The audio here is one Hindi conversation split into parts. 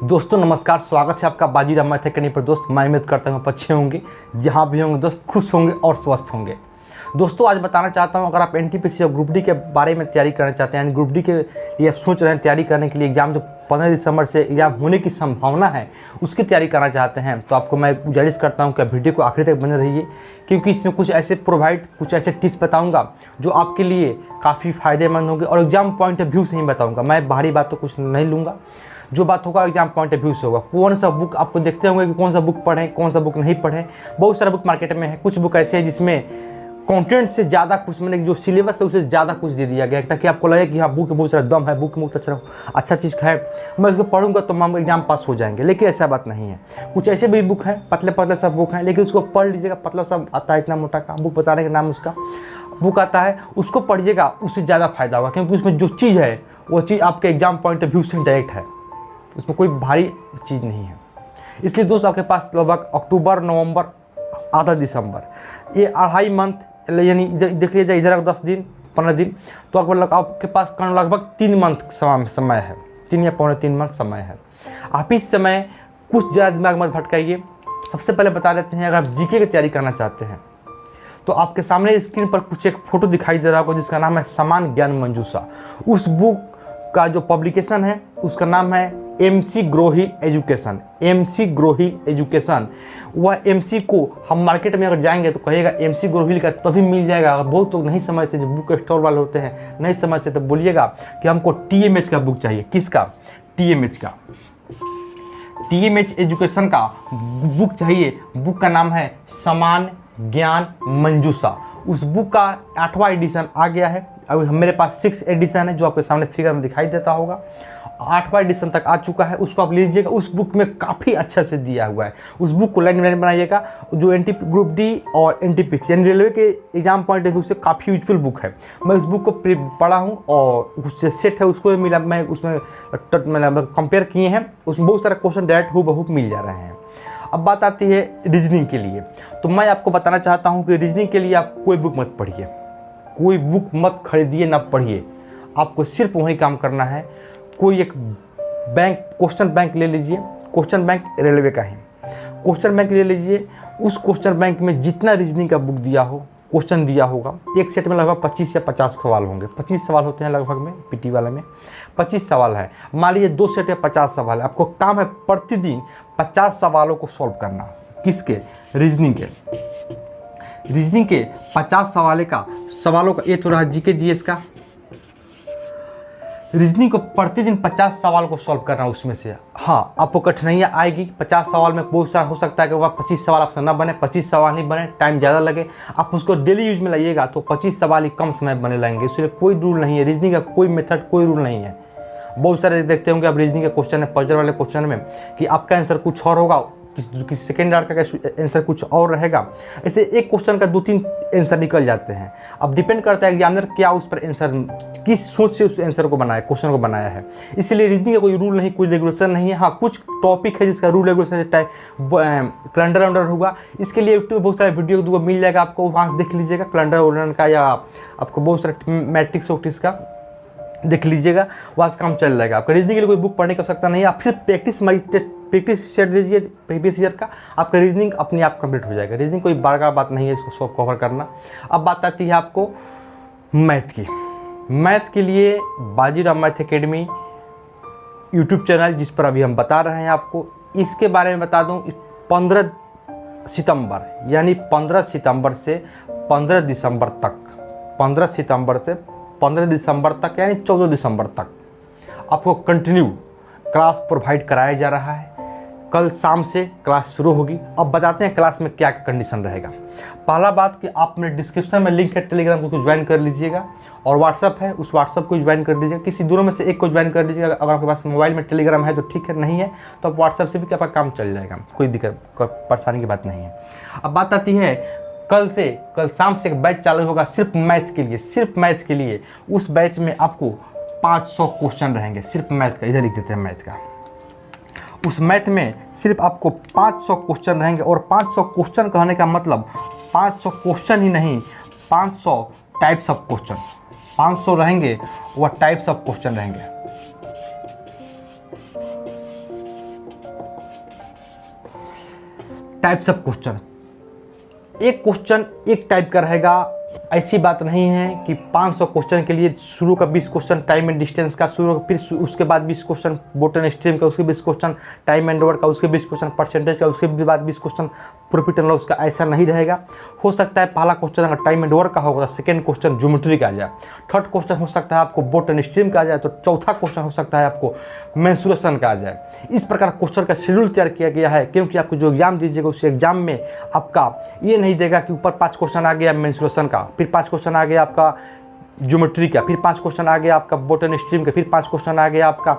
दोस्तों नमस्कार, स्वागत है आपका बाजीराव मैथ अकेडमी पर। दोस्त मैं उम्मीद करता हूँ आप अच्छे होंगे, जहाँ भी होंगे दोस्त खुश होंगे और स्वस्थ होंगे। दोस्तों आज बताना चाहता हूँ, अगर आप एनटीपीसी या ग्रुप डी के बारे में तैयारी करना चाहते हैं, यानी ग्रुप डी के लिए सोच रहे हैं तैयारी करने के लिए, एग्जाम जो 15 दिसंबर से एग्जाम होने की संभावना है उसकी तैयारी करना चाहते हैं, तो आपको मैं गुजारिश करता हूँ कि वीडियो को आखिरी तक बने रहिए, क्योंकि इसमें कुछ ऐसे कुछ ऐसे टिप्स बताऊँगा जो आपके लिए काफ़ी फ़ायदेमंद होंगे। और एग्जाम पॉइंट ऑफ व्यू से ही बताऊँगा, मैं बाहरी बात तो कुछ नहीं लूँगा, जो बात होगा एग्जाम पॉइंट ऑफ व्यू से होगा। कौन सा बुक आपको देखते होंगे कि कौन सा बुक पढ़ें, कौन सा बुक नहीं पढ़ें। बहुत सारा बुक मार्केट में है, कुछ बुक ऐसे हैं जिसमें कंटेंट से ज़्यादा कुछ, मैंने जो सिलेबस है उससे ज़्यादा कुछ दे दिया गया है, ताकि आपको लगे कि हाँ बुक में बहुत सारा दम है, बुक में बहुत अच्छा चीज़ है, मैं उसको पढ़ूंगा तो हम एग्जाम पास हो जाएंगे। लेकिन ऐसा बात नहीं है। कुछ ऐसे भी बुक हैं, पतले पतले सब बुक हैं, लेकिन उसको पढ़ लीजिएगा। पतला सा आता है, इतना मोटा का बुक बताने का नाम उसका बुक आता है, उसको पढ़िएगा, उससे ज़्यादा फायदा होगा, क्योंकि उसमें जो चीज़ है वो चीज़ आपके एग्जाम पॉइंट ऑफ व्यू से डायरेक्ट है, उसमें कोई भारी चीज़ नहीं है। इसलिए दोस्त आपके पास लगभग अक्टूबर, नवंबर, आधा दिसंबर, ये 2.5 मंथ, यानी देख लीजिए इधर 10 दिन 15 दिन, तो आपके पास लगभग 3 मंथ समय है, 3 या पौने 3 मंथ समय है। आप इस समय कुछ ज़्यादा दिमाग मत भटकाइए। सबसे पहले बता देते हैं, अगर आप जीके की तैयारी करना चाहते हैं तो आपके सामने स्क्रीन पर कुछ एक फोटो दिखाई दे रहा होगा जिसका नाम है समान ज्ञान मंजूषा। उस बुक का जो पब्लिकेशन है उसका नाम है MC Grohill education. MC Grohill education, वह MC को हम मार्केट में अगर जाएंगे तो कहेगा MC ग्रोहिल का, तभी मिल जाएगा। अगर बहुत लोग नहीं समझते, जो बुक स्टोर वाले होते हैं नहीं समझते, तो बोलिएगा कि हमको TMH का बुक चाहिए। किसका? TMH का, TMH एजुकेशन का बुक चाहिए। बुक का नाम है समान ज्ञान मंजूषा। उस बुक का 8वां एडिशन आ गया है। अभी मेरे पास 6 एडिशन है, जो आपके सामने फिगर में दिखाई देता होगा। 8वां एडिशन तक आ चुका है, उसको आप लीजिएगा। उस बुक में काफ़ी अच्छा से दिया हुआ है। उस बुक को लाइन बनाइएगा। जो ग्रुप डी और NTPC यानी रेलवे के एग्जाम पॉइंट ऑफ व्यू से काफ़ी यूजफुल बुक है। मैं उस बुक को पढ़ा हूँ और उससे सेट है, उसको मिला, मैं उसमें कंपेयर किए हैं, उसमें बहुत सारे क्वेश्चन डायरेक्ट हूबहू मिल जा रहे हैं। अब बात आती है रीजनिंग के लिए, तो मैं आपको बताना चाहता हूँ कि रीजनिंग के लिए आप कोई बुक मत पढ़िए, कोई बुक मत खरीदिए, ना पढ़िए। आपको सिर्फ वही काम करना है। कोई एक बैंक, क्वेश्चन बैंक ले लीजिए, क्वेश्चन बैंक रेलवे का है, क्वेश्चन बैंक ले लीजिए। उस क्वेश्चन बैंक में जितना रीजनिंग का बुक दिया हो, क्वेश्चन दिया होगा, एक सेट में लगभग 25 या 50 सवाल होंगे। 25 सवाल होते हैं लगभग में, PT वाले में 25 सवाल है। मान लीजिए 2 सेट में 50 सवाल है। आपको काम है प्रतिदिन 50 सवालों को सॉल्व करना। किसके? रीजनिंग के। रीजनिंग के 50 सवालों का, ये थोड़ा GK GS का। रीजनिंग को प्रतिदिन 50 सवाल को सॉल्व करना। उसमें से हाँ आपको कठिनाइयाँ आएगी। 50 सवाल में बहुत सारा हो सकता है कि वह 25 सवाल आपसे ना बने, 25 सवाल नहीं बने, टाइम ज़्यादा लगे। आप उसको डेली यूज में लाइएगा तो 25 सवाल ही कम समय बने लगेंगे। इसलिए कोई रूल नहीं है, रीजनिंग का कोई मेथड, कोई रूल नहीं है। बहुत सारे देखते होंगे आप रीजनिंग के क्वेश्चन है, पजल वाले क्वेश्चन में, कि आपका आंसर कुछ और होगा, किसी सेकेंड आर का आंसर कुछ और रहेगा। ऐसे एक क्वेश्चन का 2-3 आंसर निकल जाते हैं। अब डिपेंड करता है एग्जामिनर क्या उस पर आंसर, किस सोच से उस आंसर को बनाया, क्वेश्चन को बनाया है। इसलिए रीजनिंग का कोई रूल नहीं, कोई रेगुलेशन नहीं है। हाँ कुछ टॉपिक है जिसका रूल रेगुलेशन कैलेंडर वैलेंडर होगा। इसके लिए यूट्यूब बहुत सारे वीडियो मिल जाएगा आपको, वहाँ देख लीजिएगा कैलेंडर वैलेंडर का, या आपको बहुत सारे मैट्रिक्स वोट्रिक्स का देख लीजिएगा, वहाँ से काम चल जाएगा। आपका रीजनिंग के लिए कोई बुक पढ़ने की आवश्यकता नहीं है। आप सिर्फ प्रैक्टिस सेट दीजिए प्रीवियस ईयर का, आपका रीजनिंग अपने आप कंप्लीट हो जाएगा। रीजनिंग कोई बड़ा बात नहीं है इसको सब कवर करना। अब बात आती है आपको मैथ की। मैथ के लिए Bajirao math academy YouTube channel, जिस पर अभी हम बता रहे हैं आपको, इसके बारे में बता दूं। 15 सितंबर यानी 15 सितंबर से 15 दिसंबर तक, 15 सितंबर से 15 दिसंबर तक यानी 14 दिसंबर तक आपको कंटिन्यू क्लास प्रोवाइड कराया जा रहा है। कल शाम से क्लास शुरू होगी। अब बताते हैं क्लास में क्या कंडीशन रहेगा। पहला बात कि आप मेरे डिस्क्रिप्शन में लिंक है टेलीग्राम, को ज्वाइन कर लीजिएगा, और व्हाट्सअप है, उस व्हाट्सअप को ज्वाइन कर लीजिएगा। किसी दोनों में से एक को ज्वाइन कर लीजिएगा। अगर आपके पास मोबाइल में टेलीग्राम है तो ठीक है, नहीं है तो आप व्हाट्सअप से भी आपका काम चल जाएगा, कोई दिक्कत परेशानी की बात नहीं है। अब बात आती है कल शाम से एक बैच चालू होगा सिर्फ मैथ के लिए, सिर्फ मैथ के लिए। उस बैच में आपको 500 क्वेश्चन रहेंगे सिर्फ मैथ का। इधर लिख देते हैं मैथ का। उस मैथ में सिर्फ आपको 500 क्वेश्चन रहेंगे, और 500 क्वेश्चन कहने का मतलब 500 क्वेश्चन ही नहीं, 500 टाइप्स ऑफ क्वेश्चन। 500 रहेंगे वह टाइप्स ऑफ क्वेश्चन रहेंगे। टाइप्स ऑफ क्वेश्चन, एक क्वेश्चन एक टाइप का रहेगा। ऐसी बात नहीं है कि 500 क्वेश्चन के लिए शुरू का 20 क्वेश्चन टाइम एंड डिस्टेंस का, शुरू फिर उसके बाद 20 क्वेश्चन बोट एंड स्ट्रीम का, उसके 20 क्वेश्चन टाइम एंड वर्क का, उसके 20 क्वेश्चन परसेंटेज का, उसके बाद 20 क्वेश्चन प्रॉफिट एंड लॉस का। ऐसा नहीं रहेगा। हो सकता है पहला क्वेश्चन अगर टाइम एंड वर्क का होगा तो सेकंड क्वेश्चन ज्योमेट्री का आ जाए, थर्ड क्वेश्चन हो सकता है आपको बोट एंड स्ट्रीम का आ जाए, तो चौथा क्वेश्चन हो सकता है आपको मेंसुरेशन का आ जाए। इस प्रकार क्वेश्चन का शेड्यूल तैयार किया गया है, क्योंकि आपको जो एग्जाम दीजिएगा उस एग्जाम में आपका ये नहीं देगा कि ऊपर 5 क्वेश्चन आ गया मेंसुरेशन का, फिर 5 क्वेश्चन आ गया आपका ज्योमेट्री का, फिर 5 क्वेश्चन आ गया आपका बोट एंड स्ट्रीम का, फिर 5 क्वेश्चन आ गया आपका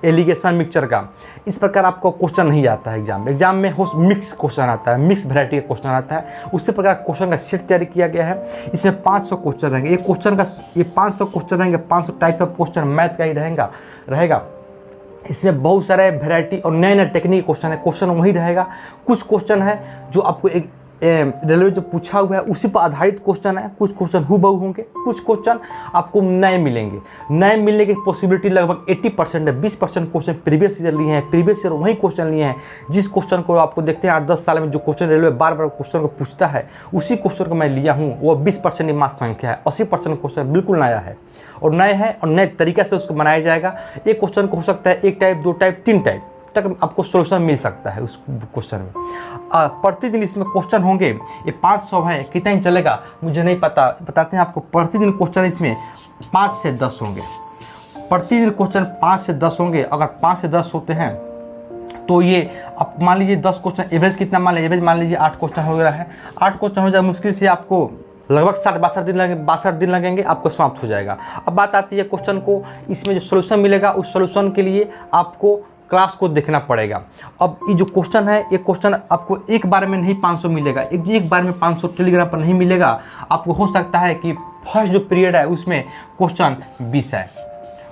एलिगेशन मिक्सचर का। इस प्रकार आपको क्वेश्चन नहीं आता है एग्जाम में हो मिक्स क्वेश्चन आता है, मिक्स वैरायटी का क्वेश्चन आता है। उसी प्रकार क्वेश्चन का सेट तैयार किया गया है। इसमें 500 क्वेश्चन रहेंगे। एक क्वेश्चन का ये 500 क्वेश्चन रहेंगे, 500 टाइप ऑफ क्वेश्चन मैथ का ही रहेगा। इसमें बहुत सारे वैरायटी और नए नए टेक्निक क्वेश्चन है। क्वेश्चन वही रहेगा, कुछ क्वेश्चन है जो आपको एक रेलवे जो पूछा हुआ है उसी पर आधारित क्वेश्चन है, कुछ क्वेश्चन हूबहू होंगे, कुछ क्वेश्चन आपको नए मिलेंगे। नए मिलने की पॉसिबिलिटी लगभग 80% है। 20% क्वेश्चन प्रीवियस ईयर लिए हैं, प्रीवियस ईयर वही क्वेश्चन लिए हैं जिस क्वेश्चन को आपको देखते हैं 8-10 साल में जो क्वेश्चन रेलवे बार बार क्वेश्चन को पूछता है उसी क्वेश्चन को मैं लिया हूँ। वो 20% ही मात्र संख्या है, 80% क्वेश्चन बिल्कुल नया है और नए हैं और नए तरीके से उसको बनाया जाएगा। एक क्वेश्चन को हो सकता है 1 टाइप 2 टाइप 3 टाइप तक आपको सोल्यूशन मिल सकता है उस क्वेश्चन में। प्रतिदिन इसमें क्वेश्चन होंगे। ये 500 है, कितना ही चलेगा मुझे नहीं पता, बताते हैं आपको। प्रतिदिन क्वेश्चन इसमें 5 से 10 होंगे। प्रतिदिन क्वेश्चन 5 से 10 होंगे। अगर 5 से 10 होते हैं तो ये आप मान लीजिए 10 क्वेश्चन एवरेज कितना मान लीजिए, एवरेज मान लीजिए 8 क्वेश्चन हो गया है। 8 क्वेश्चन हो जाए मुश्किल से आपको लगभग 62 दिन लगेंगे, आपको समाप्त हो जाएगा। अब बात आती है क्वेश्चन को, इसमें जो सोल्यूशन मिलेगा उस सोल्यूशन के लिए आपको क्लास को देखना पड़ेगा। अब ये जो क्वेश्चन है, ये क्वेश्चन आपको एक बार में नहीं 500 मिलेगा, एक बार में 500 टेलीग्राम पर नहीं मिलेगा। आपको हो सकता है कि फर्स्ट जो पीरियड है उसमें क्वेश्चन 20 है,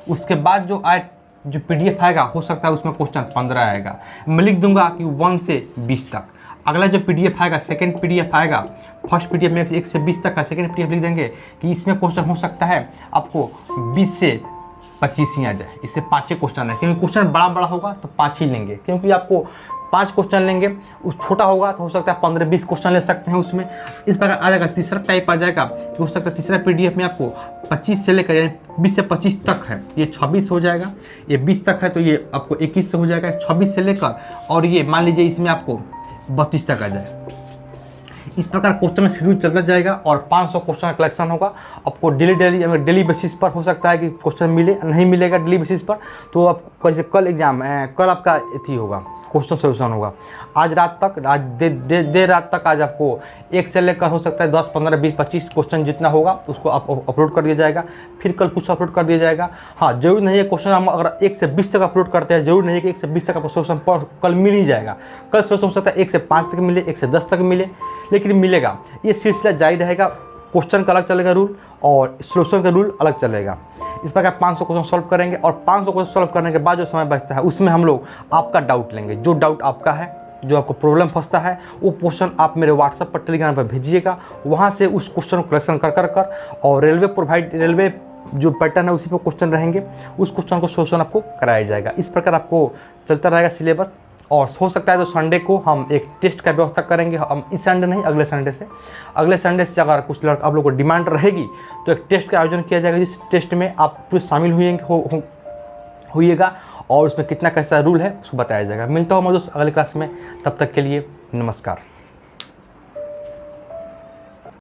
उसके बाद जो PDF आएगा हो सकता है उसमें क्वेश्चन 15 आएगा। मैं लिख दूंगा कि 1 से 20 तक। अगला जो PDF आएगा, सेकंड PDF आएगा, फर्स्ट PDF में 1 से 20 तक का, सेकंड PDF लिख देंगे कि इसमें क्वेश्चन हो सकता है आपको 20 से 25 ही आ जाए। इससे 5 क्वेश्चन है, क्योंकि क्वेश्चन बड़ा होगा तो 5 ही लेंगे, क्योंकि आपको 5 क्वेश्चन लेंगे। उस छोटा होगा तो हो सकता है 15-20 क्वेश्चन ले सकते हैं उसमें। इस प्रकार आ जाएगा। तीसरा टाइप आ जाएगा कि हो सकता है तीसरा PDF में आपको 25 से लेकर यानी 20 से 25 तक है, ये 26 हो जाएगा। ये 20 तक है तो ये आपको 21 से हो जाएगा, 26 से लेकर, और ये मान लीजिए इसमें आपको 32 तक आ जाए। इस प्रकार क्वेश्चन का शेड्यूल चलता जाएगा और 500 क्वेश्चन का कलेक्शन होगा। आपको डेली बेसिस पर हो सकता है कि क्वेश्चन मिले, नहीं मिलेगा डेली बेसिस पर तो आप कैसे कल एग्जाम कल आपका अथी होगा, क्वेश्चन सोल्यूशन होगा। आज रात तक, आज देर रात तक आज आपको 1 से लेकर हो सकता है 10, 15, 20, 25 क्वेश्चन जितना होगा उसको आप अपलोड कर दिया जाएगा। फिर कल कुछ अपलोड कर दिया जाएगा। हाँ, जरूर नहीं है क्वेश्चन हम अगर 1 से 20 तक अपलोड करते हैं, जरूर नहीं है कि 1 से 20 तक आपको सोल्यूशन पर कल मिल ही जाएगा। कल सोल्यूशन हो सकता है 1 से 5 तक मिले, 1 से 10 तक मिले, लेकिन मिलेगा। ये सिलसिला जारी रहेगा। क्वेश्चन का अलग चलेगा रूल और सोल्यूशन का रूल अलग चलेगा। इस प्रकार 500 क्वेश्चन सॉल्व करेंगे और 500 क्वेश्चन सॉल्व करने के बाद जो समय बचता है उसमें हम लोग आपका डाउट लेंगे। जो डाउट आपका है, जो आपको प्रॉब्लम फंसता है, वो क्वेश्चन आप मेरे व्हाट्सएप पर, टेलीग्राम पर भेजिएगा। वहाँ से उस क्वेश्चन को कलेक्शन कर और रेलवे जो पैटर्न है उसी पर क्वेश्चन रहेंगे, उस क्वेश्चन को सोल्यूशन आपको कराया जाएगा। इस प्रकार आपको चलता रहेगा सिलेबस। और हो सकता है तो संडे को हम एक टेस्ट का व्यवस्था करेंगे। हम इस संडे नहीं, अगले संडे से अगर कुछ आप लोगों को डिमांड रहेगी तो एक टेस्ट का आयोजन किया जाएगा, जिस टेस्ट में आप पूरे शामिल होइएगा और उसमें कितना कैसा रूल है उसको बताया जाएगा। मिलता हूँ मैं दोस्त अगले क्लास में, तब तक के लिए नमस्कार।